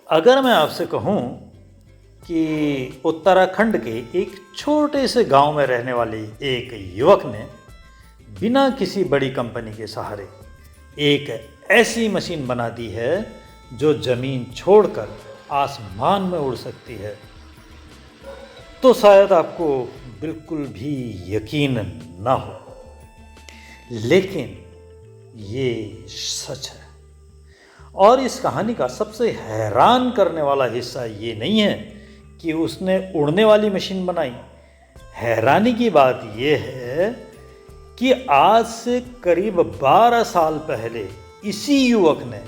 अगर मैं आपसे कहूं कि उत्तराखंड के एक छोटे से गांव में रहने वाले एक युवक ने बिना किसी बड़ी कंपनी के सहारे एक ऐसी मशीन बना दी है जो ज़मीन छोड़कर आसमान में उड़ सकती है, तो शायद आपको बिल्कुल भी यकीन ना हो, लेकिन ये सच है। और इस कहानी का सबसे हैरान करने वाला हिस्सा ये नहीं है कि उसने उड़ने वाली मशीन बनाई। हैरानी की बात यह है कि आज से करीब 12 साल पहले इसी युवक ने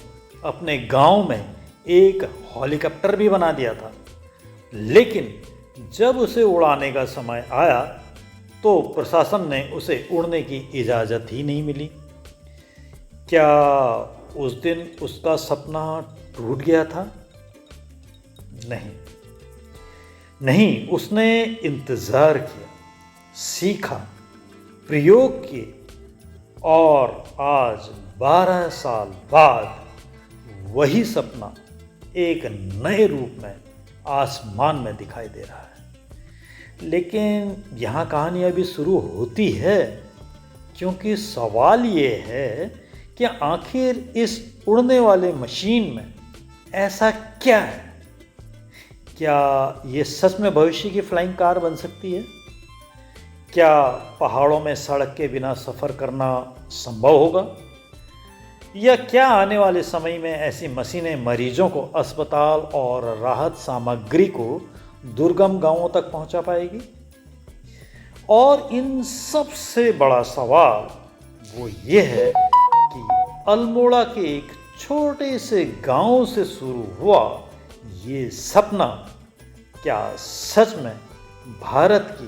अपने गांव में एक हेलीकॉप्टर भी बना दिया था, लेकिन जब उसे उड़ाने का समय आया तो प्रशासन ने उसे उड़ने की इजाज़त ही नहीं मिली। क्या उस दिन उसका सपना टूट गया था? नहीं, उसने इंतज़ार किया, सीखा, प्रयोग किए और आज 12 साल बाद वही सपना एक नए रूप में आसमान में दिखाई दे रहा है। लेकिन यहाँ कहानी अभी शुरू होती है, क्योंकि सवाल ये है कि आखिर इस उड़ने वाले मशीन में ऐसा क्या है? क्या ये सच में भविष्य की फ्लाइंग कार बन सकती है? क्या पहाड़ों में सड़क के बिना सफ़र करना संभव होगा? या क्या आने वाले समय में ऐसी मशीनें मरीजों को अस्पताल और राहत सामग्री को दुर्गम गांवों तक पहुंचा पाएगी? और इन सबसे बड़ा सवाल वो ये है कि अल्मोड़ा के एक छोटे से गांव से शुरू हुआ ये सपना क्या सच में भारत की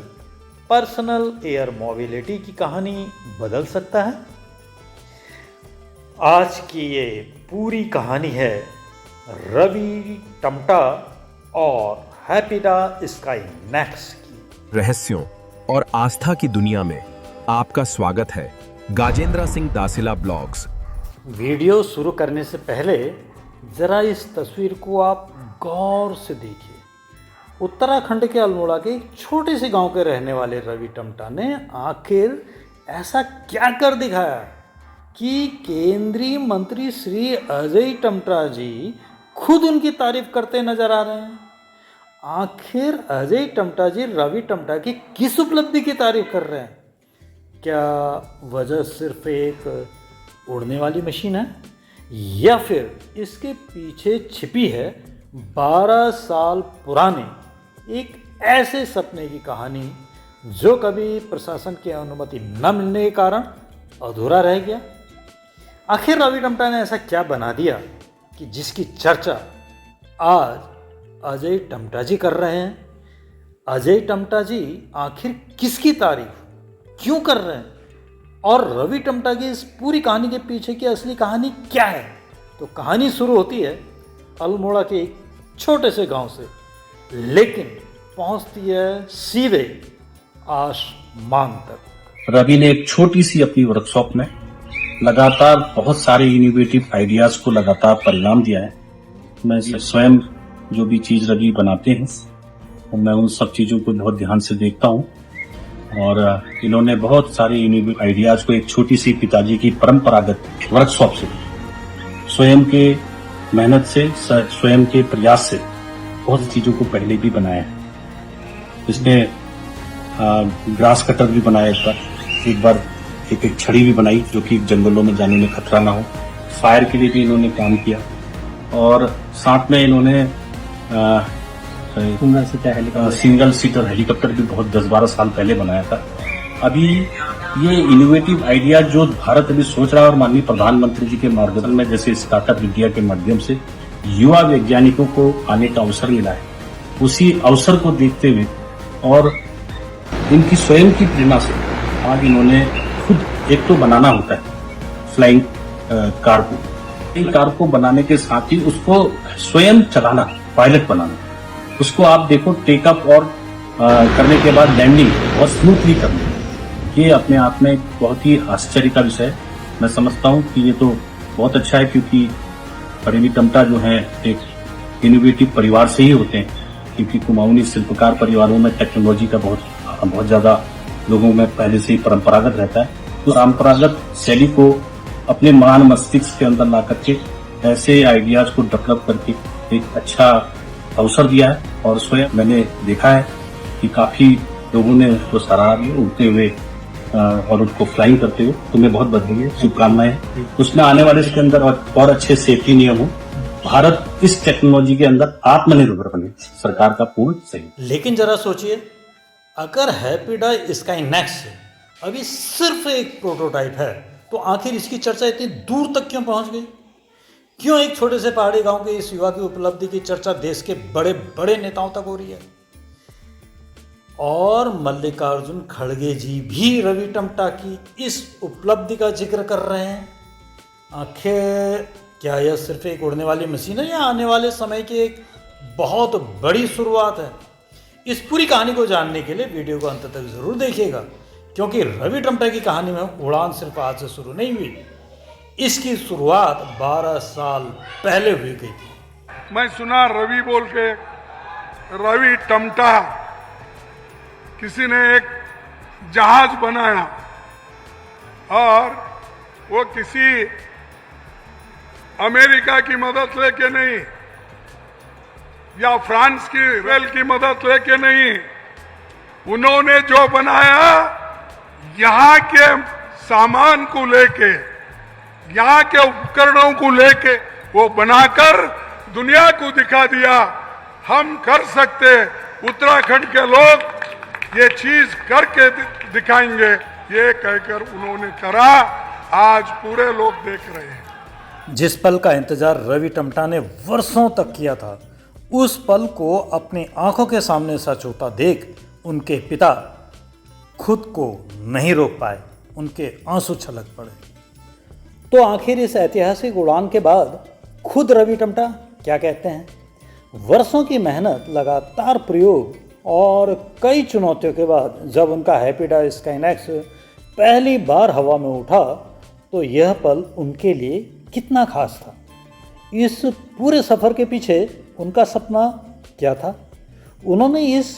पर्सनल एयर मोबिलिटी की कहानी बदल सकता है? आज की ये पूरी कहानी है रवि टमटा और हैप्पीडा स्काई नेक्स की। रहस्यों और आस्था की दुनिया में आपका स्वागत है गाजेंद्र सिंह दासिला ब्लॉग्स। वीडियो शुरू करने से पहले ज़रा इस तस्वीर को आप गौर से देखिए। उत्तराखंड के अल्मोड़ा के एक छोटे से गांव के रहने वाले रवि टमटा ने आखिर ऐसा क्या कर दिखाया कि केंद्रीय मंत्री श्री अजय टमटा जी खुद उनकी तारीफ करते नजर आ रहे हैं। आखिर अजय टमटा जी रवि टमटा की किस उपलब्धि की तारीफ कर रहे हैं? क्या वजह सिर्फ एक उड़ने वाली मशीन है, या फिर इसके पीछे छिपी है 12 साल पुराने एक ऐसे सपने की कहानी जो कभी प्रशासन की अनुमति न मिलने के कारण अधूरा रह गया? आखिर रवि टमटा ने ऐसा क्या बना दिया कि जिसकी चर्चा आज अजय टमटा जी कर रहे हैं? अजय टमटा जी आखिर किसकी तारीफ क्यों कर रहे हैं? और रवि टमटा की इस पूरी कहानी के पीछे की असली कहानी क्या है? तो कहानी शुरू होती है अल्मोड़ा के एक छोटे से गांव से, लेकिन पहुंचती है सीधे आसमान तक। रवि ने एक छोटी सी अपनी वर्कशॉप में लगातार बहुत सारे इनोवेटिव आइडियाज को लगातार परिणाम दिया है। मैं स्वयं जो भी चीज रवि बनाते हैं मैं उन सब चीजों को बहुत ध्यान से देखता हूँ, और इन्होंने बहुत सारे इनोवेटिव आइडियाज को एक छोटी सी पिताजी की परंपरागत वर्कशॉप से, स्वयं के मेहनत से, स्वयं के प्रयास से बहुत सी चीजों को पहले भी बनाया है। इसने ग्रास कटर भी बनाया, एक बार एक छड़ी भी बनाई जो कि जंगलों में जाने में खतरा ना हो। फायर के लिए भी इन्होंने काम किया, और साथ में इन्होंने सिंगल सीटर हेलीकॉप्टर भी बहुत 10-12 साल पहले बनाया था। अभी ये इनोवेटिव आइडिया जो भारत अभी सोच रहा है, और माननीय प्रधानमंत्री जी के मार्गदर्शन में जैसे स्टार्टअप इंडिया के माध्यम से युवा वैज्ञानिकों को आने का अवसर मिला है, उसी अवसर को देखते हुए और इनकी स्वयं की प्रेरणा से आज इन्होंने खुद एक तो बनाना होता है फ्लाइंग कार को बनाने के साथ ही उसको स्वयं चलाना, पायलट बनाना, उसको आप देखो टेकअप और करने के बाद लैंडिंग बहुत स्मूथली करना, ये अपने आप में बहुत ही आश्चर्य का विषय है। मैं समझता हूँ कि ये तो बहुत अच्छा है, क्योंकि रवि टमटा जो है एक इनोवेटिव परिवार से ही होते हैं, क्योंकि कुमाऊनी शिल्पकार परिवारों में टेक्नोलॉजी का बहुत ज्यादा लोगों में पहले से ही परंपरागत रहता है। तो परंपरागत शैली को अपने महान मस्तिष्क के अंदर ला करके ऐसे आइडियाज को डेवलप करके एक अच्छा अवसर दिया है। और स्वयं मैंने देखा है कि काफी लोगों ने उसको सराहा भी उड़ते हुए और उसको फ्लाइंग करते हुए। तुम्हें बहुत बधाई है, शुभकामनाएं। उसमें आने वाले इसके अंदर और अच्छे सेफ्टी नियम हो। भारत इस टेक्नोलॉजी के अंदर आत्मनिर्भर बने, सरकार का पूर्ण सहयोग। लेकिन जरा सोचिए, अगर हैप्पीडाई स्काई नेक्स्ट अभी सिर्फ एक प्रोटोटाइप है तो आखिर इसकी चर्चा इतनी दूर तक क्यों पहुंच गई? क्यों एक छोटे से पहाड़ी गांव के इस युवा की उपलब्धि की चर्चा देश के बड़े बड़े नेताओं तक हो रही है? और मल्लिकार्जुन खड़गे जी भी रवि टमटा की इस उपलब्धि का जिक्र कर रहे हैं। आखिर क्या यह सिर्फ एक उड़ने वाली मशीन है या आने वाले समय की एक बहुत बड़ी शुरुआत है? इस पूरी कहानी को जानने के लिए वीडियो को अंत तक जरूर देखिएगा, क्योंकि रवि टमटा की कहानी में उड़ान सिर्फ आज से शुरू नहीं हुई। इसकी शुरुआत 12 साल पहले हुई गई थी। मैं सुना रवि बोल के, रवि टमटा, किसी ने एक जहाज बनाया और वो किसी अमेरिका की मदद लेके नहीं या फ्रांस की रेल की मदद लेके नहीं, उन्होंने जो बनाया यहाँ के सामान को लेके, यहाँ के उपकरणों को लेके वो बनाकर दुनिया को दिखा दिया, हम कर सकते, उत्तराखंड के लोग ये चीज करके दिखाएंगे। ये कहकर उन्होंने करा, आज पूरे लोग देख रहे हैं। जिस पल का इंतजार रवि टमटा ने वर्षों तक किया था, उस पल को अपनी आंखों के सामने सच होता देख उनके पिता खुद को नहीं रोक पाए, उनके आंसू छलक पड़े। तो आखिर इस ऐतिहासिक उड़ान के बाद खुद रवि टमटा क्या कहते हैं? वर्षों की मेहनत, लगातार प्रयोग और कई चुनौतियों के बाद जब उनका हैप्पीडाई स्काई नेक्स्ट पहली बार हवा में उठा तो यह पल उनके लिए कितना खास था। इस पूरे सफ़र के पीछे उनका सपना क्या था? उन्होंने इस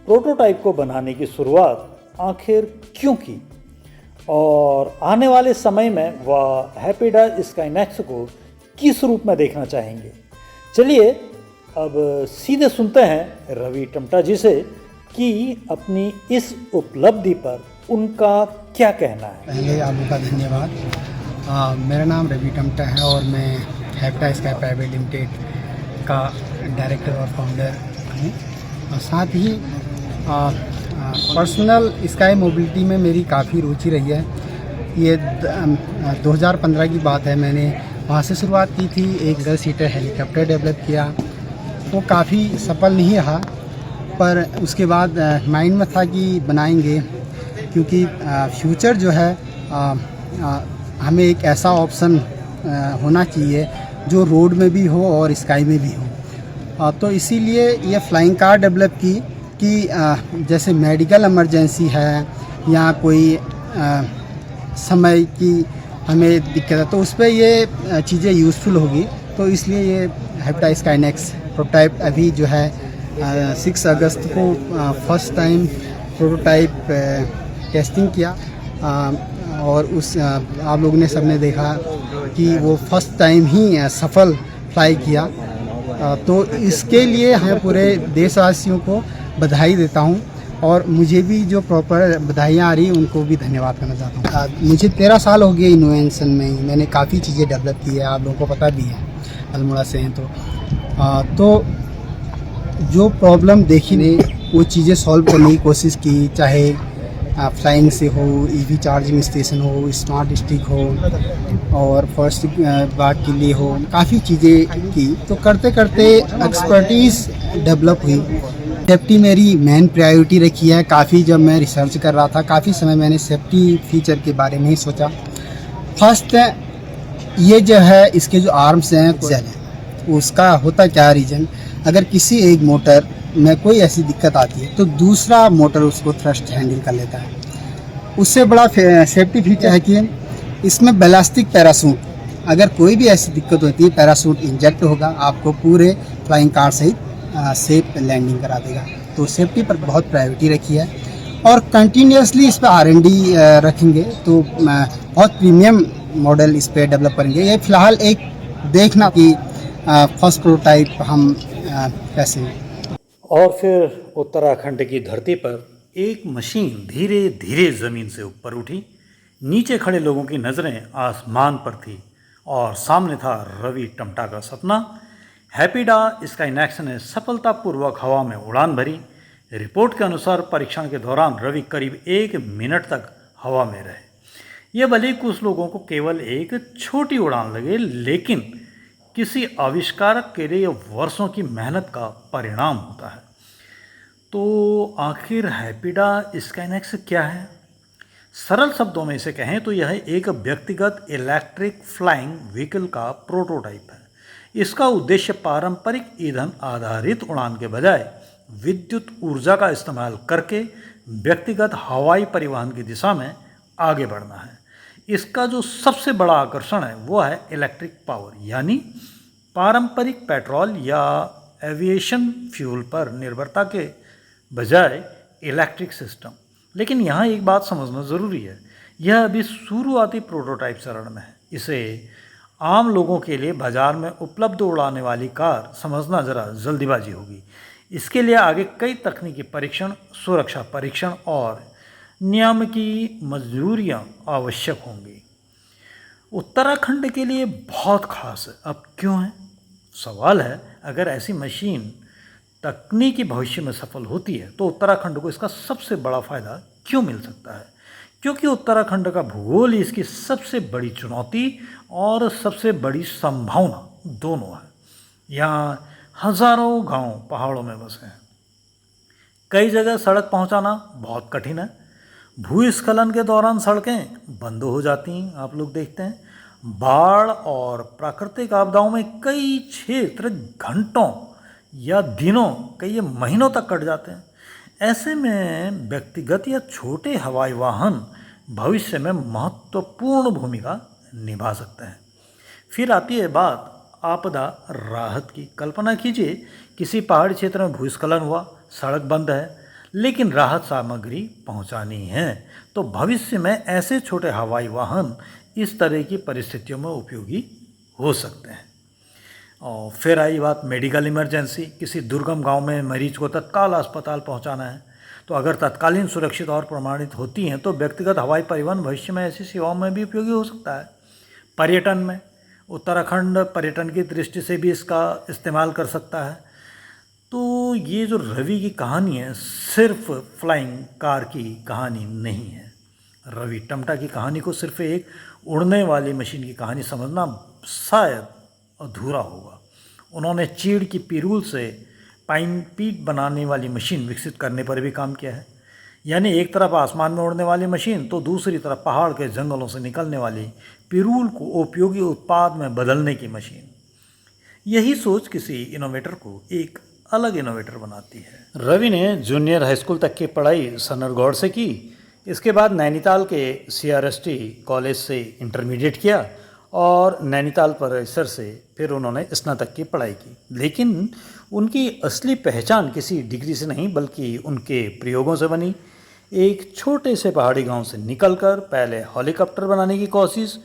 प्रोटोटाइप को बनाने की शुरुआत आखिर क्यों की? और आने वाले समय में वह हैप्पीडाई स्काई नेक्स्ट को किस रूप में देखना चाहेंगे? चलिए अब सीधे सुनते हैं रवि टमटा जी से कि अपनी इस उपलब्धि पर उनका क्या कहना है। पहले आपका धन्यवाद। मेरा नाम रवि टमटा है और मैं हैप्पीडाई स्काई प्राइवेट लिमिटेड का डायरेक्टर और फाउंडर हूँ। और साथ ही पर्सनल स्काई मोबिलिटी में मेरी काफ़ी रुचि रही है। ये 2015 की बात है, मैंने वहाँ से शुरुआत की थी। एक 10 सीटर हेलीकॉप्टर डेवलप किया, वो काफ़ी सफल नहीं रहा, पर उसके बाद माइंड में था कि बनाएंगे, क्योंकि फ्यूचर जो है हमें एक ऐसा ऑप्शन होना चाहिए जो रोड में भी हो और स्काई में भी हो। तो इसीलिए ये फ्लाइंग कार डेवलप की कि जैसे मेडिकल इमरजेंसी है या कोई समय की हमें दिक्कत है तो उस पर ये चीज़ें यूज़फुल होगी। तो इसलिए ये हैप्पीडाई स्काई नेक्स्ट प्रोटोटाइप अभी जो है 6 अगस्त को फर्स्ट टाइम प्रोटोटाइप टेस्टिंग किया और उस आप लोगों ने सबने देखा कि वो फर्स्ट टाइम ही सफल फ्लाई किया। तो इसके लिए मैं पूरे देशवासियों को बधाई देता हूं और मुझे भी जो प्रॉपर बधाइयाँ आ रही उनको भी धन्यवाद करना चाहता हूं। मुझे 13 साल हो गए इनोवेशन में, मैंने काफ़ी चीज़ें डेवलप की है, आप लोगों को पता भी है, अल्मोड़ा से हैं। तो जो प्रॉब्लम देखी ने वो चीज़ें सॉल्व करने की कोशिश की, चाहे फ्लाइंग से हो, ईवी चार्जिंग स्टेशन हो, स्मार्ट स्टिक हो और फर्स्ट बाग के लिए हो, काफ़ी चीज़ें की। तो करते करते एक्सपर्टीज़ डेवलप हुई। सेफ्टी मेरी मेन प्रायोरिटी रखी है। काफ़ी जब मैं रिसर्च कर रहा था, काफ़ी समय मैंने सेफ्टी फीचर के बारे में ही सोचा। फर्स्ट ये जो है इसके जो आर्म्स हैं उसका होता क्या रीज़न, अगर किसी एक मोटर में कोई ऐसी दिक्कत आती है तो दूसरा मोटर उसको थ्रस्ट हैंडल कर लेता है। उससे बड़ा सेफ्टी फीचर है कि इसमें बैलास्टिक पैरासूट अगर कोई भी ऐसी दिक्कत होती है, पैराशूट इंजेक्ट होगा, आपको पूरे फ्लाइंग कार सहित सेफ लैंडिंग करा देगा। तो सेफ्टी पर बहुत प्रायोरिटी रखी है और कंटिन्यूसली इस पर R&D रखेंगे, तो बहुत प्रीमियम मॉडल इस पर डेवलप करेंगे। ये फिलहाल एक देखना कि फर्स्ट प्रोटोटाइप हम कैसे। और फिर उत्तराखंड की धरती पर एक मशीन धीरे धीरे ज़मीन से ऊपर उठी। नीचे खड़े लोगों की नज़रें आसमान पर थी और सामने था रवि टमटा का सपना। हैप्पीडा स्काईनैक्स ने सफलतापूर्वक हवा में उड़ान भरी। रिपोर्ट के अनुसार परीक्षण के दौरान रवि करीब 1 मिनट तक हवा में रहे। यह भले कुछ लोगों को केवल एक छोटी उड़ान लगे, लेकिन किसी आविष्कारक के लिए यह वर्षों की मेहनत का परिणाम होता है। तो आखिर हैप्पीडा स्काईनैक्स क्या है? सरल शब्दों में इसे कहें तो यह एक व्यक्तिगत इलेक्ट्रिक फ्लाइंग व्हीकल का प्रोटोटाइप है। इसका उद्देश्य पारंपरिक ईंधन आधारित उड़ान के बजाय विद्युत ऊर्जा का इस्तेमाल करके व्यक्तिगत हवाई परिवहन की दिशा में आगे बढ़ना है। इसका जो सबसे बड़ा आकर्षण है वो है इलेक्ट्रिक पावर, यानी पारंपरिक पेट्रोल या एविएशन फ्यूल पर निर्भरता के बजाय इलेक्ट्रिक सिस्टम। लेकिन यहाँ एक बात समझना ज़रूरी है, यह अभी शुरुआती प्रोटोटाइप चरण में है। इसे आम लोगों के लिए बाज़ार में उपलब्ध उड़ाने वाली कार समझना ज़रा जल्दीबाजी होगी। इसके लिए आगे कई तकनीकी परीक्षण, सुरक्षा परीक्षण और नियामकी मंजूरियाँ आवश्यक होंगी। उत्तराखंड के लिए बहुत खास है। अब क्यों है? सवाल है, अगर ऐसी मशीन तकनीकी भविष्य में सफल होती है तो उत्तराखंड को इसका सबसे बड़ा फ़ायदा क्यों मिल सकता है? क्योंकि उत्तराखंड का भूगोल इसकी सबसे बड़ी चुनौती और सबसे बड़ी संभावना दोनों है। यहाँ हज़ारों गांव पहाड़ों में बसे हैं। कई जगह सड़क पहुंचाना बहुत कठिन है। भूस्खलन के दौरान सड़कें बंद हो जाती हैं, आप लोग देखते हैं। बाढ़ और प्राकृतिक आपदाओं में कई क्षेत्र घंटों या दिनों, कई महीनों तक कट जाते हैं। ऐसे में व्यक्तिगत या छोटे हवाई वाहन भविष्य में महत्वपूर्ण भूमिका निभा सकते हैं। फिर आती है बात आपदा राहत की। कल्पना कीजिए, किसी पहाड़ी क्षेत्र में भूस्खलन हुआ, सड़क बंद है, लेकिन राहत सामग्री पहुंचानी है, तो भविष्य में ऐसे छोटे हवाई वाहन इस तरह की परिस्थितियों में उपयोगी हो सकते हैं। और फिर आई बात मेडिकल इमरजेंसी। किसी दुर्गम गांव में मरीज को तत्काल अस्पताल पहुंचाना है, तो अगर तत्कालीन सुरक्षित और प्रमाणित होती हैं तो व्यक्तिगत हवाई परिवहन भविष्य में ऐसी सेवाओं में भी उपयोगी हो सकता है। पर्यटन में उत्तराखंड पर्यटन की दृष्टि से भी इसका इस्तेमाल कर सकता है। तो ये जो रवि की कहानी है, सिर्फ फ्लाइंग कार की कहानी नहीं है। रवि टमटा की कहानी को सिर्फ एक उड़ने वाली मशीन की कहानी समझना शायद अधूरा होगा। उन्होंने चीड़ की पिरूल से पाइन पीट बनाने वाली मशीन विकसित करने पर भी काम किया है। यानी एक तरफ आसमान में उड़ने वाली मशीन, तो दूसरी तरफ पहाड़ के जंगलों से निकलने वाली पिरूल को उपयोगी उत्पाद में बदलने की मशीन। यही सोच किसी इनोवेटर को एक अलग इनोवेटर बनाती है। रवि ने जूनियर हाई स्कूल तक की पढ़ाई सन्नरगढ़ से की। इसके बाद नैनीताल के CRST कॉलेज से इंटरमीडिएट किया और नैनीताल परिसर से फिर उन्होंने स्नातक की पढ़ाई की। लेकिन उनकी असली पहचान किसी डिग्री से नहीं, बल्कि उनके प्रयोगों से बनी। एक छोटे से पहाड़ी गांव से निकलकर पहले हेलीकॉप्टर बनाने की कोशिश,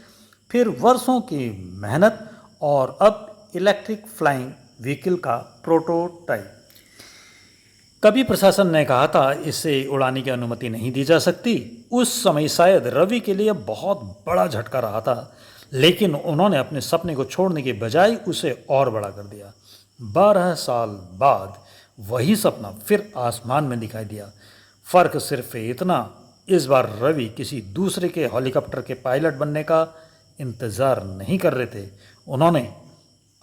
फिर वर्षों की मेहनत और अब इलेक्ट्रिक फ्लाइंग व्हीकल का प्रोटोटाइप। कभी प्रशासन ने कहा था इसे उड़ाने की अनुमति नहीं दी जा सकती। उस समय शायद रवि के लिए बहुत बड़ा झटका रहा था, लेकिन उन्होंने अपने सपने को छोड़ने के बजाय उसे और बड़ा कर दिया। 12 साल बाद वही सपना फिर आसमान में दिखाई दिया। फ़र्क सिर्फ इतना, इस बार रवि किसी दूसरे के हेलीकॉप्टर के पायलट बनने का इंतज़ार नहीं कर रहे थे। उन्होंने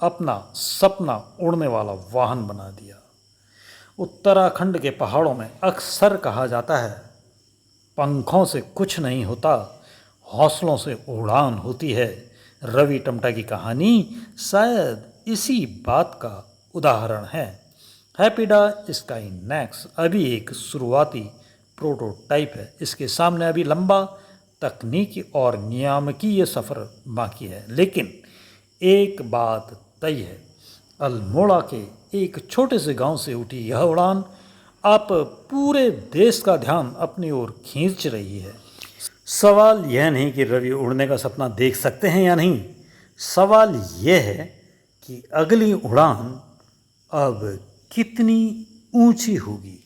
अपना सपना उड़ने वाला वाहन बना दिया। उत्तराखंड के पहाड़ों में अक्सर कहा जाता है, पंखों से कुछ नहीं होता, हौसलों से उड़ान होती है। रवि टमटा की कहानी शायद इसी बात का उदाहरण है। हैप्पीडा स्काईनैक्स अभी एक शुरुआती प्रोटोटाइप है। इसके सामने अभी लंबा तकनीकी और नियामकीय सफ़र बाकी है, लेकिन एक बात तय है, अल्मोड़ा के एक छोटे से गांव से उठी यह उड़ान आप पूरे देश का ध्यान अपनी ओर खींच रही है। सवाल यह नहीं कि रवि उड़ने का सपना देख सकते हैं या नहीं, सवाल यह है कि अगली उड़ान अब कितनी ऊंची होगी।